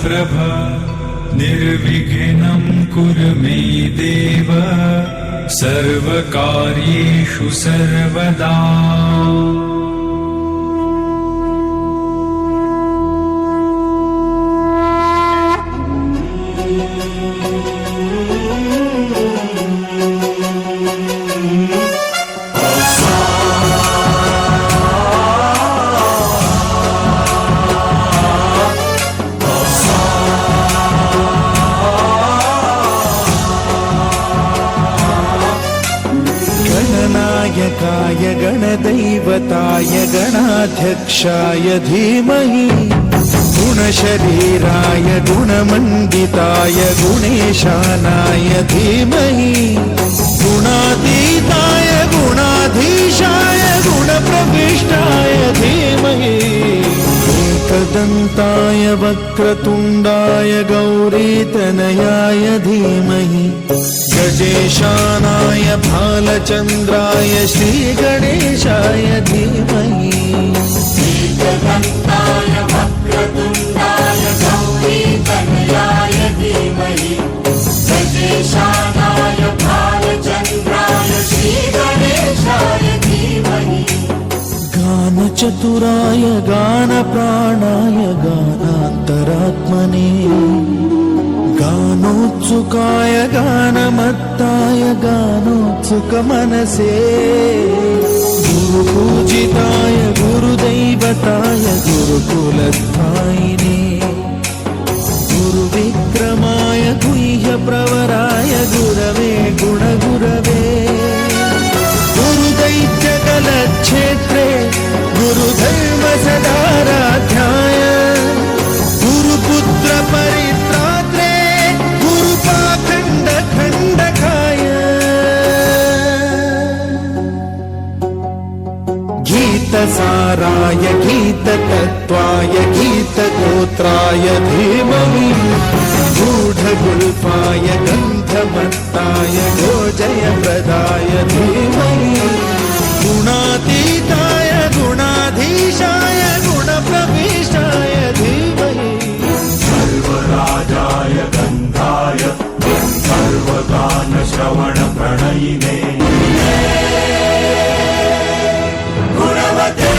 प्रभ निर्विघ्नं कुरु मे देव सर्वकार्येषु सर्वदा। गणनायकाय गणदैवताय गणाध्यक्षाय धीमहि गुणशरीराय गुणमण्डिताय गुणेशानाय धीमहि गुणातीताय गुणाधीशाय गुणप्रविष्टाय धीमहि एकदन्ताय वक्रतुण्डाय गौरीतनयाय धीमहि गजेशानाय भालचन्द्राय श्रीगणेशाय धीमहि एकदन्ताय वक्रतुण्डाय गौरीतनयाय धीमहि गजेशानाय भालचन्द्राय श्रीगणेशाय धीमहि गानचतुराय गानप्राणाय गानान्तरात्मने गानोत्सुकाय गानमत्ताय गानोत्सुकमनसे गुरुपूजिताय गुरुदैवताय गुरुकुलस्थायिने गुरुविक्रमाय गुह्यप्रवराय गुरवे गुणगुरवे गुरुदैत्यकलक्षेत्रे गुरुधर्मसदाराध्याय गुरुपुत्र परित्रात्रे गुरुपाखण्डखण्डकाय गीतसाराय गीततत्त्वाय गीतगोत्राय धीमहि गूढगुल्फाय गन्धमत्ताय गोजयप्रदाय धीमहि गुणातीताय गुणाधीशाय गुणप्रविष्टाय धीमहि सर्वराजाय गन्धाय सर्वगानश्रवणप्रणयिने गुणवते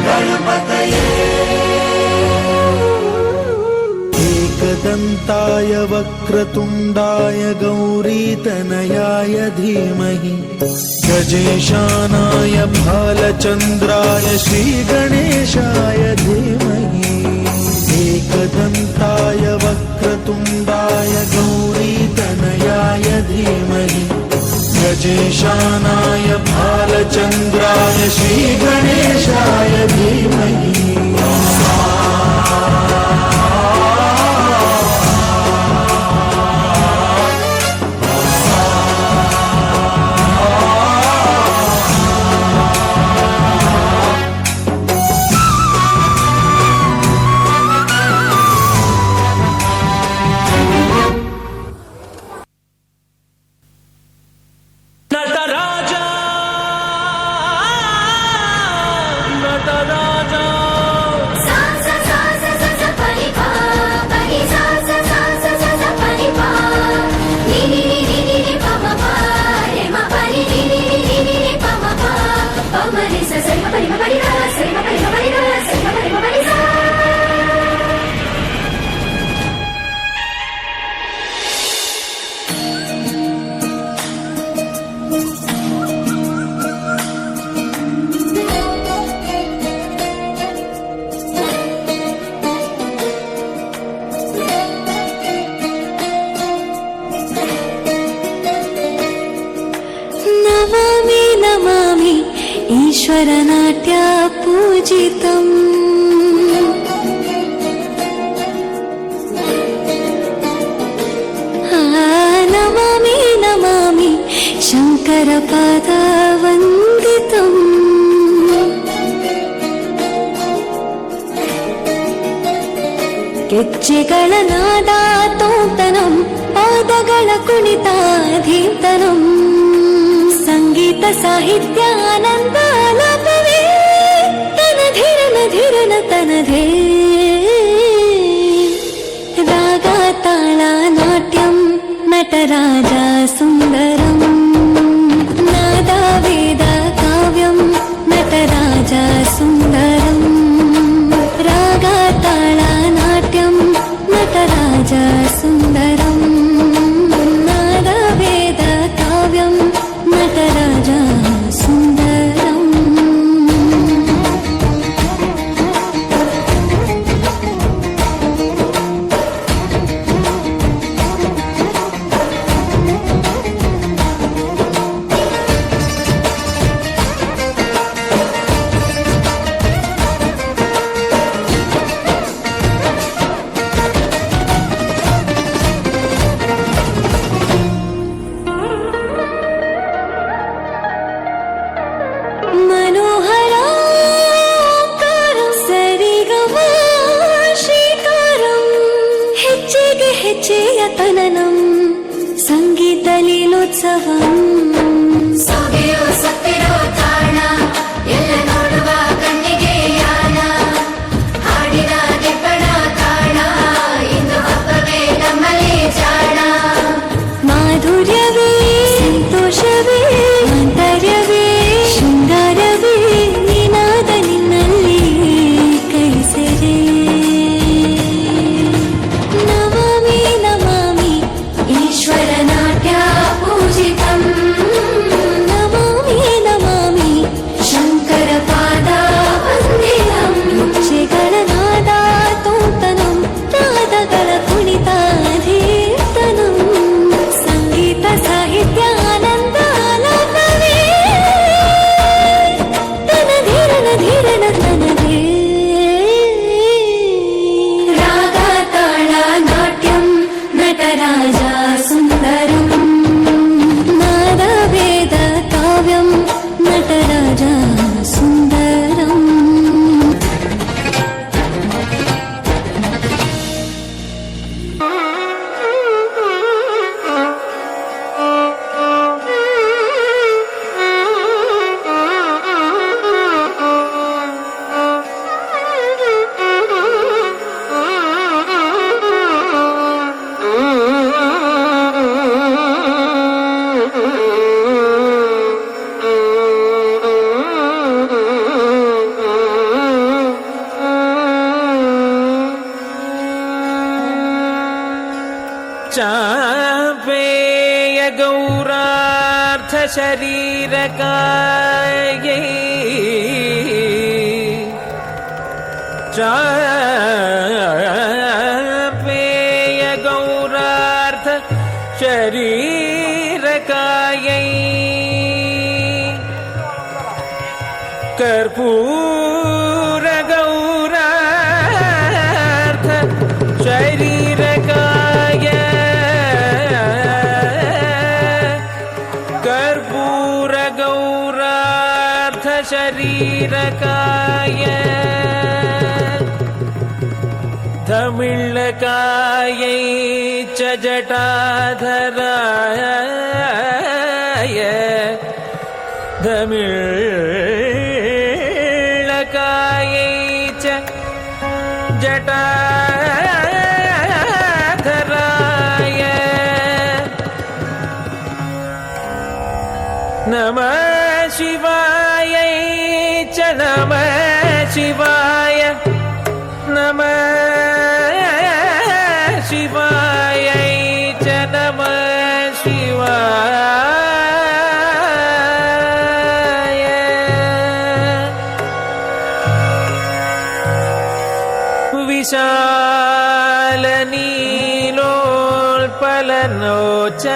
गणपतये एकदन्ताय वक्रतुण्डाय गौरीतनयाय धीमहि गजेशानाय भालचन्द्राय श्रीगणेशाय धीमहि एकदन्ताय वक्रतुण्डाय गौरीतनयाय धीमहि गजेशानाय भालचन्द्राय श्रीगणेशाय धीमहि ईश्वरनाट्य पूजितम् नमामि नमामि शङ्करपादवन्दितम् ಗೆಜ್ಜೆಗಳ ನಾದ ತೋಂತನಂ ಪಾದಗಳ ಕುಣಿತಾಧೀಂತನಂ ಸಂಗೀತ ಸಾಹಿತ್ಯ ಆನಂದ ಆಲಾಪವೇ ತನಧಿರನ ಧಿರನ ತನಧೇ नटराज सुन्दरम् नादवेद काव्यं नटराज सुन्दरम् रागताला नाट्यं नटराज सुन्दरम् नादवेद काव्यं नटराज सुन्दरम् मनोहराकारं सरिगमा श्रीकारं ಹೆಜ್ಜೆಗೆ ಹೆಜ್ಜೆಯ ತನನಂ ಸಂಗೀತ ಲೀಲೋತ್ಸವಂ ಸೊಗೆಯೋ ಸತ್ತಿರೋ ತಾಣ ಎಲ್ಲ ನೋಡುವ ಕಣ್ಣಿಗೆ ಯಾನ ಹಾಡಿನ ದಿಬ್ಬಣ ತಾಣ ಇಂದು ಹಬ್ಬವೇ ನಮ್ಮಲ್ಲಿ ಜಾಣ ಮಾಧುರ್ಯವೇ ಸಂತೋಷವೇ ಆಂತರ್ಯವೇ ಶೃಂಗಾರವೇ ನಿನಾದ ನಿನ್ನಲ್ಲಿ ಕೈಸೆರೆ ನಮಾಮಿ ನಮಾಮಿ ಈಶ್ವರ ನಾಟ್ಯ ಪೂಜಿತಂ ನಮಾಮಿ ನಮಾಮಿ ಶಂಕರ ಪಾದ ವಂದಿತಂ ಹೆಜ್ಜೆಗಳ ನಾದ ತೋಂತನಂ ನಾದಗಳ ಕುಣಿತಾಧೀರ್ತನಂ ಸಂಗೀತ ಸಾಹಿತ್ಯ ಆನಂದ ಆಲಾಪವೇ ತನ ಧೀರನ ಧೀರನ ತನವೇ ರಾಗ ತಾಳ ನಾಟ್ಯಂ ನಟರಾಜ ಸುಂದರಂ ನಾದವೇದ ಕಾವ್ಯಂ ನಟರಾಜ ಸುಂದರಂ चापेय गौरार्थ शरीरकायै चापेय गौरार्थ शरीरकायै कर्पूर गौरार्थ शरीरकाय कर्पूर गौरार्थ शरीरकाय धमिळ्ळकायै च जटाधराय धमिळ्ळकायै च जटाधराय नमः शिवाय च नमः शिवाय नमः शिवाय च नमः शिवाय विशाल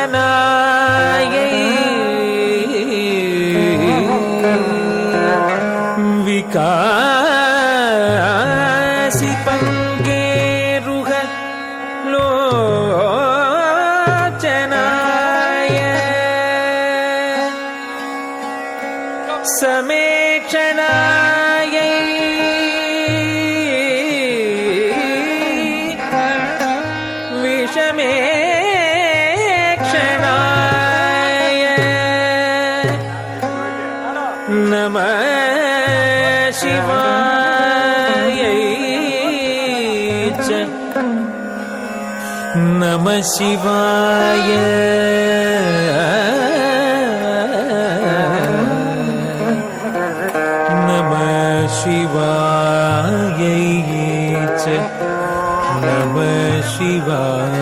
नीलोत्पललोचनाय विकासि पङ्गेरुह लोचनाय समेक्षणाय विषमेक्षणाय नमः शिवाय च नमः शिवाय नमः शिवाय च नमः शिवाय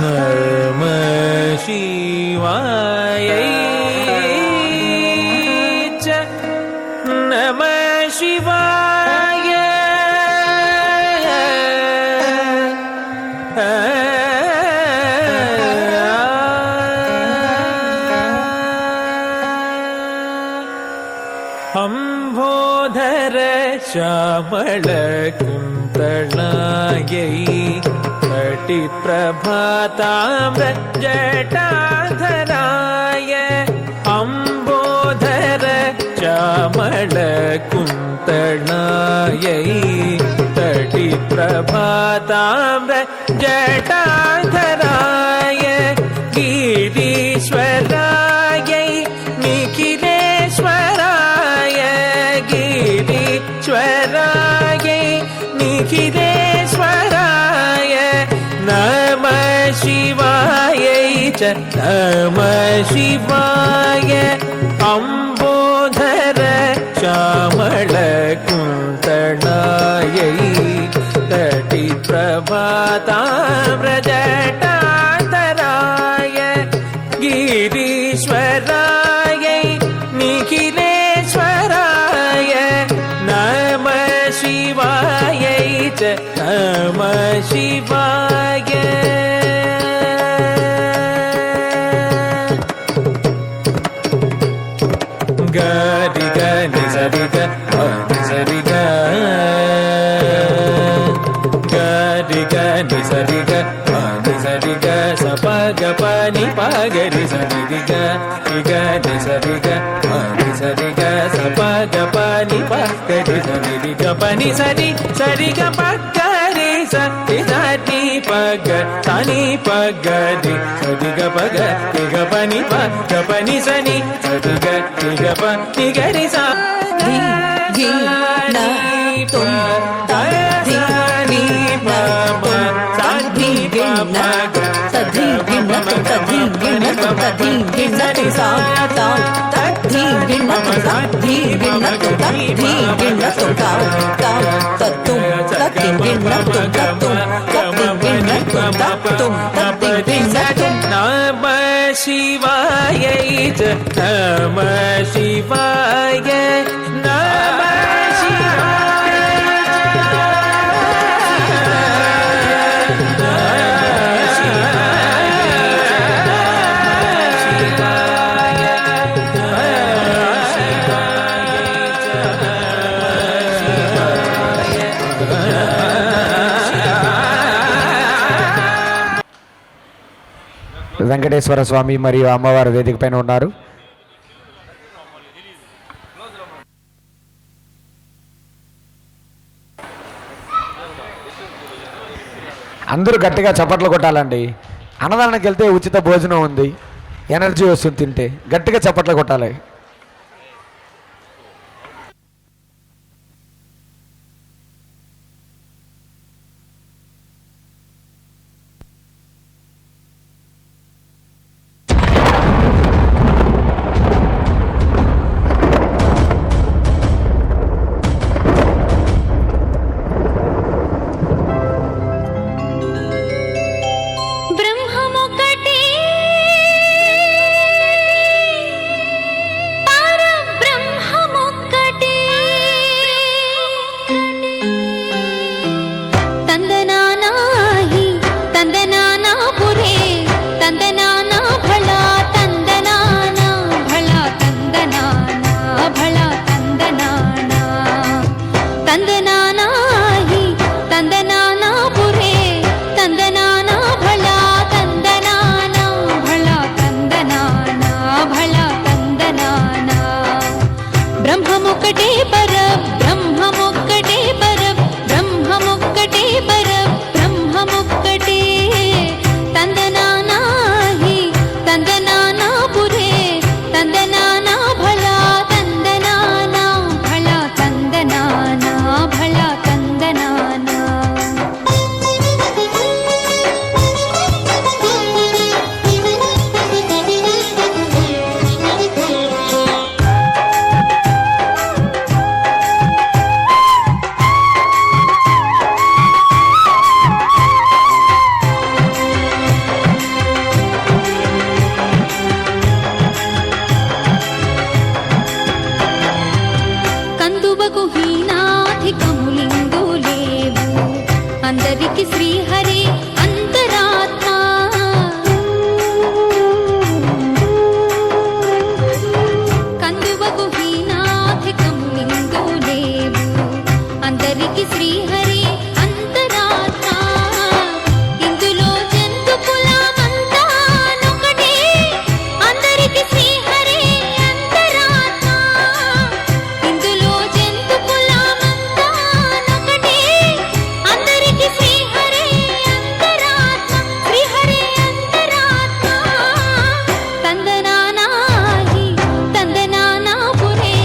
नमः शिवाय च नमः शिवाय अम्भोधर श्यामल कुन्तलायै कटिप्रभाताम्र जटाधराय अम्बोधर श्यामल कुन्तलायै कटिप्रभाताम्र जटाधराय गिरीश्वरायै निखिलेश्वराय गिरीश्वरायै निखिलेश्वराय नमः शिवायै च नमः शिवाय अम्बोधर श्यामल कुन्तलायै कटिप्रभाताम्र जटाधराय गिरीश्वरायै निखिलेश्वराय नमः शिवायै च नमः शिवाय गरि गनि सरि ग सरि ग गरि गनि सरि ग सरि ग स प ग प नि प ग रि सरि ग नि सरि ग सरि ग स प ग प नि प ग रि सरि ग प नि सरि सरि ग प ग रि स रि स नि प ग स नि प ग रि सरि ग प ग ग प नि प ग प नि स नि सरि ग प नि ग रि स धी धी ना तुम धा धी धी ना तुम धी गिना तधी गिना तधी गिना तधी गिना सा ता तधी गिना तधी गिना तधी गिना ता ता तुम तधी गिना तुम तधी गिना तुम तधी गिना नमः शिवाय च नमः शिवाय नमः शिवाय వెంకటేశ్వర స్వామి మరియు అమ్మవారి వేదిక పైన ఉన్నారు. అందరూ గట్టిగా చప్పట్లు కొట్టాలండి. అన్నదానానికి వెళ్తే ఉచిత భోజనం ఉంది, ఎనర్జీ వస్తుంది తింటే. గట్టిగా చప్పట్లు కొట్టాలి. అందరికి శ్రీహరి అంతరాత్మ కందువగు హీనాధికము నిందు లేవు అందరికి శ్రీహరి అంతరాత్మ ఇందులో జంతు కులమంతా నొకటే అందరికి శ్రీహరి అంతరాత్మ ఇందులో జంతు కులమంతా నొకటే అందరికి శ్రీహరి అంతరాత్మ శ్రీహరి అంతరాత్మ తందనానాహి తందనానా పురే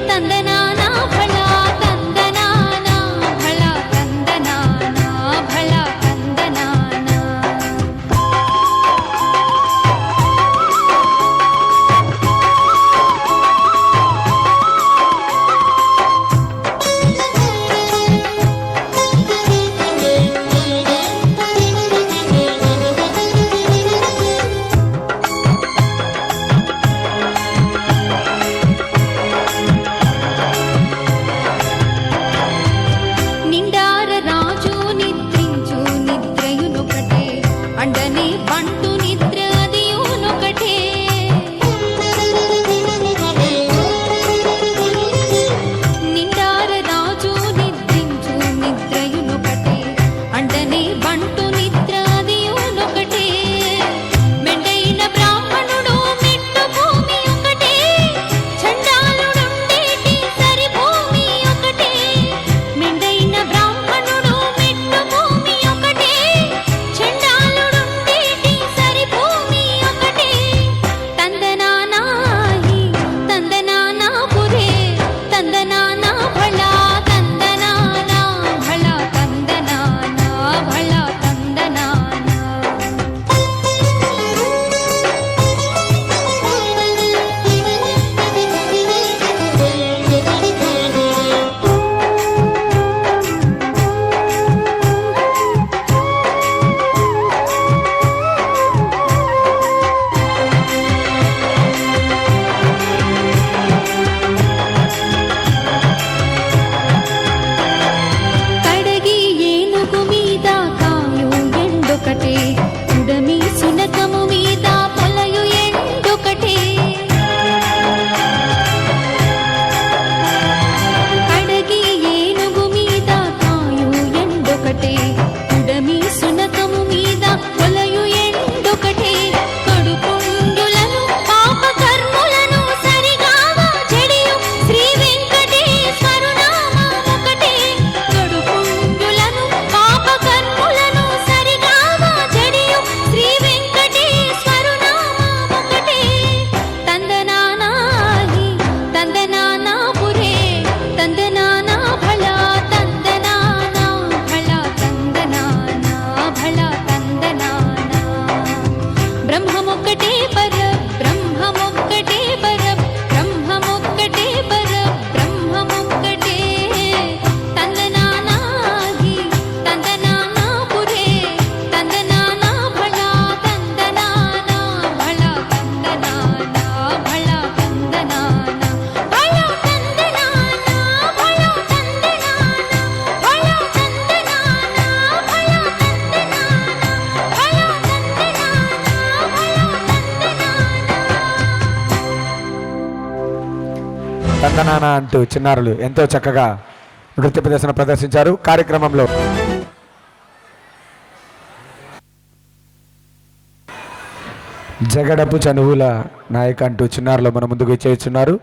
తందనానా ఫళ తందనానా ఫళ తందనానా ఫళ తందనానా నిండార రాజు నిద్రించు నిద్రయునొకటే అండనే బంటు నిద్ర అదియునొకటే నిండార రాజు నిద్రించు నిద్రయునొకటే అండనే బంటు నిద్ర అదియునొకటే మెండైన బ్రాహ్మణుడు మెట్టు భూమి ఒకటే చండాలుడుండేటి సరి భూమి ఒకటే మెండైన బ్రాహ్మణుడు మెట్టు భూమి ఒకటే చండాలుడుండేటి సరి భూమి ఒకటే తందనానాహి తందనానా పురే తందనానా ఫళ తందనానా ఫళ తందనానా ఫళ తందనానా కడగి ఏనుగు మీద కాయు ఎండొకటే ఉడమి సునకము మీద పొలయు ఎండొకటే కడగి ఏనుగు మీద కాయు ఎండొకటే ఉడమి సునకము మీద పొలయు ఎండొకటే కడుపుండులను పాప కర్ములను సరిగావా చెడియు శ్రీ వెంకటేశ్వరు నామమొకటే కడుపుండులను పాప కర్ములను సరిగావా చెడియు శ్రీ వెంకటేశ్వరు నామమొకటే తందనానాహి తందనానా పురే తందనానా ఫళ తందనానా ఫళ తందనానా ఫళ తందనానా బ్రహ్మమొక్కటే పర బ్రహ్మమొక్కటే పర బ్రహ్మమొక్కటే పర బ్రహ్మమొక్కటే తందనానాహి తందనానా పురే తందనానా ఫళ తందనానా ఫళ తందనానా ఫళ తందనానా ఫళ తందనానా ఫళ తందనానా ఫళ తందనానా ఫళ తందనాన అంటూ చిన్నారులు ఎంతో చక్కగా నృత్య ప్రదర్శన ప్రదర్శించారు. కార్యక్రమంలో జగడపు చనువుల నాయక అంటూ చిన్నారులు మన ముందుకు ఇచ్చేస్తున్నారు.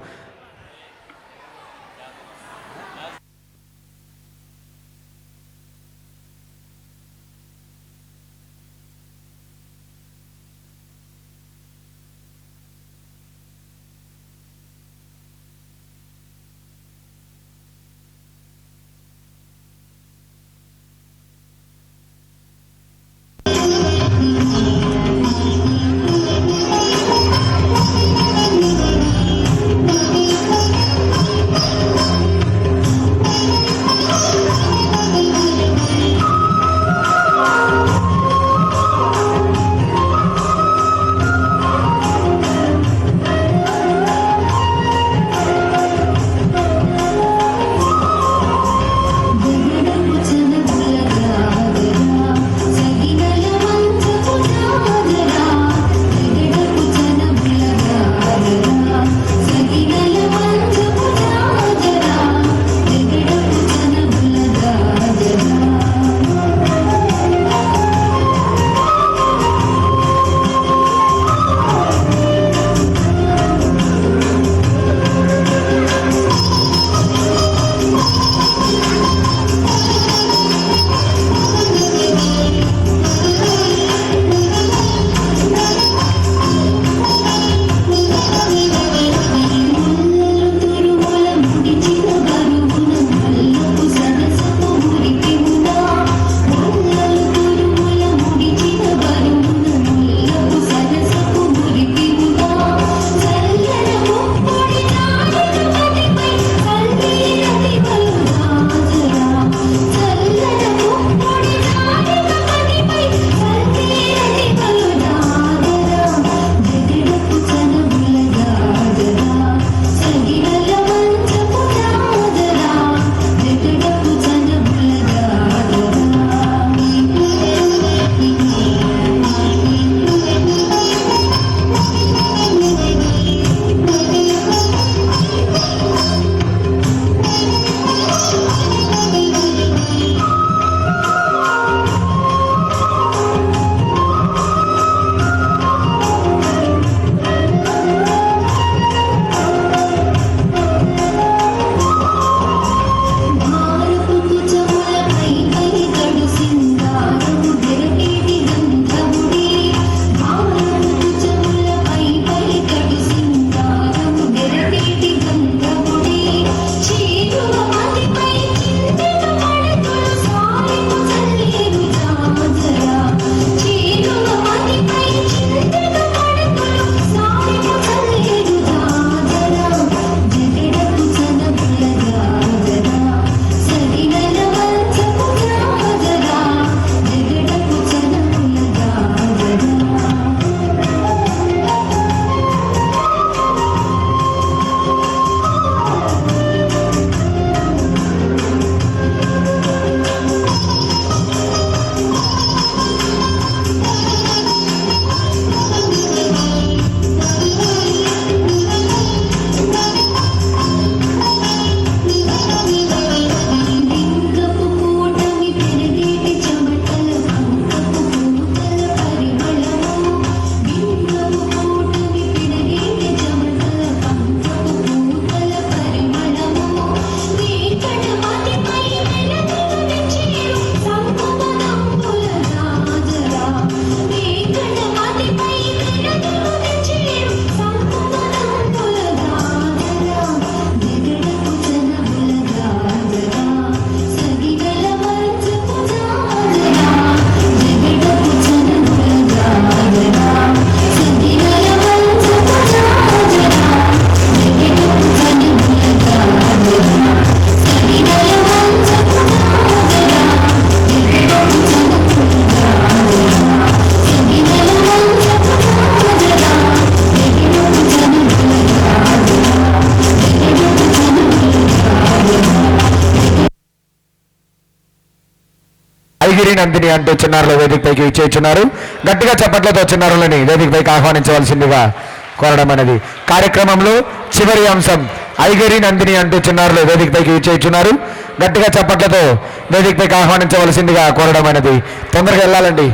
నందిని అంటూ చిన్నారులు వేదికపైకి ఇచ్చేస్తున్నారు. గట్టిగా చప్పట్లతో చిన్నారులని వేదికపైకి ఆహ్వానించవలసిందిగా కోరడం అనేది. కార్యక్రమంలో చివరి అంశం ఐగిరి నందిని అంటూ చిన్నారులు వేదికపైకి ఇచ్చేస్తున్నారు. గట్టిగా చప్పట్లతో వేదికపైకి ఆహ్వానించవలసిందిగా కోరడం అనేది. తొందరగా వెళ్ళాలండి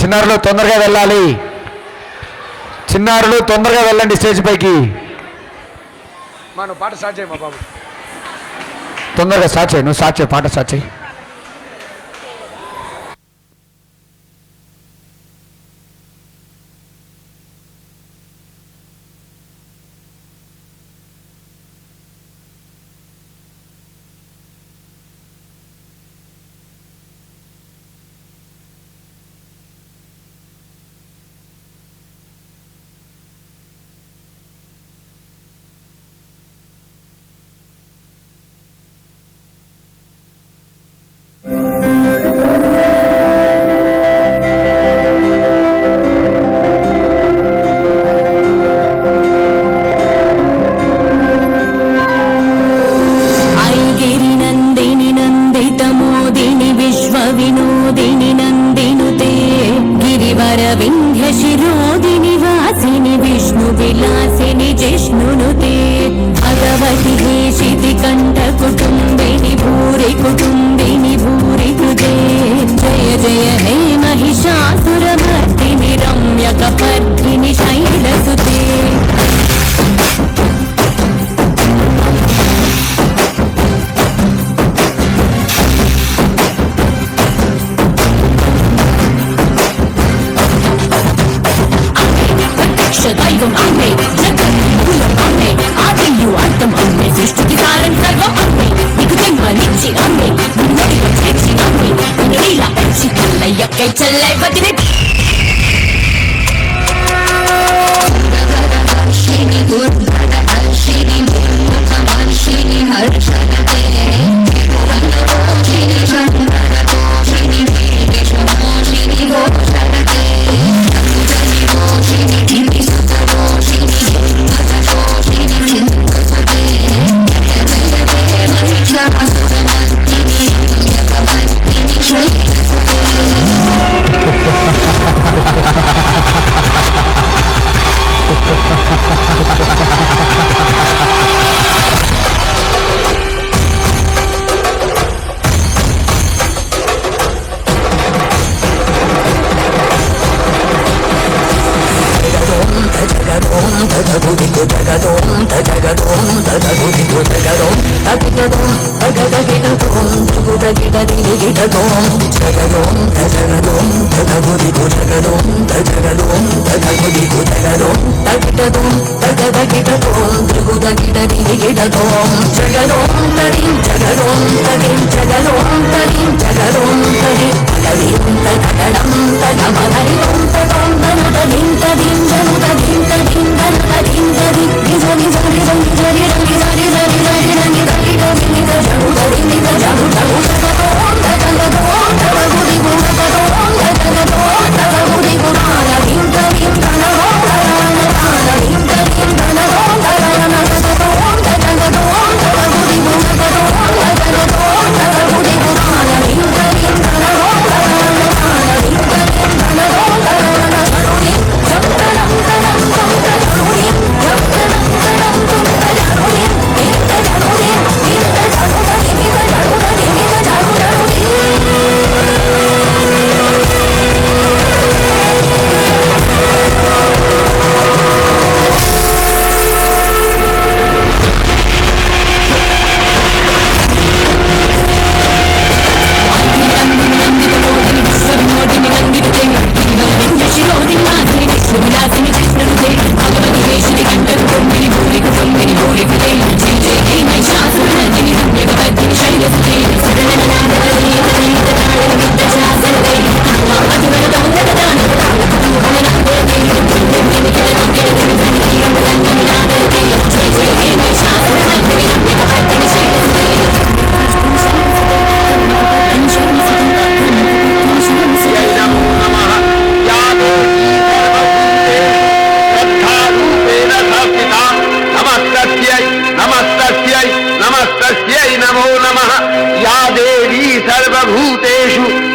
చిన్నారులు, తొందరగా వెళ్ళాలి చిన్నారులు, తొందరగా వెళ్ళండి స్టేజ్ పైకి. మనం పాట స్టార్ట్ చేయమా బాబు, తొందరగా స్టార్ట్ చేయి, నువ్వు స్టార్ట్ చేయి, పాట స్టార్ట్ చేయి.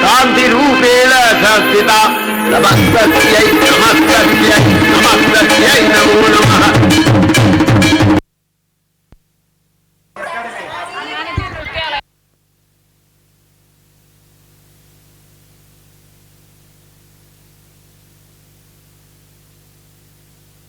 శాంతి రూపేణ సంస్థిత నమస్తస్యై నమస్తస్యై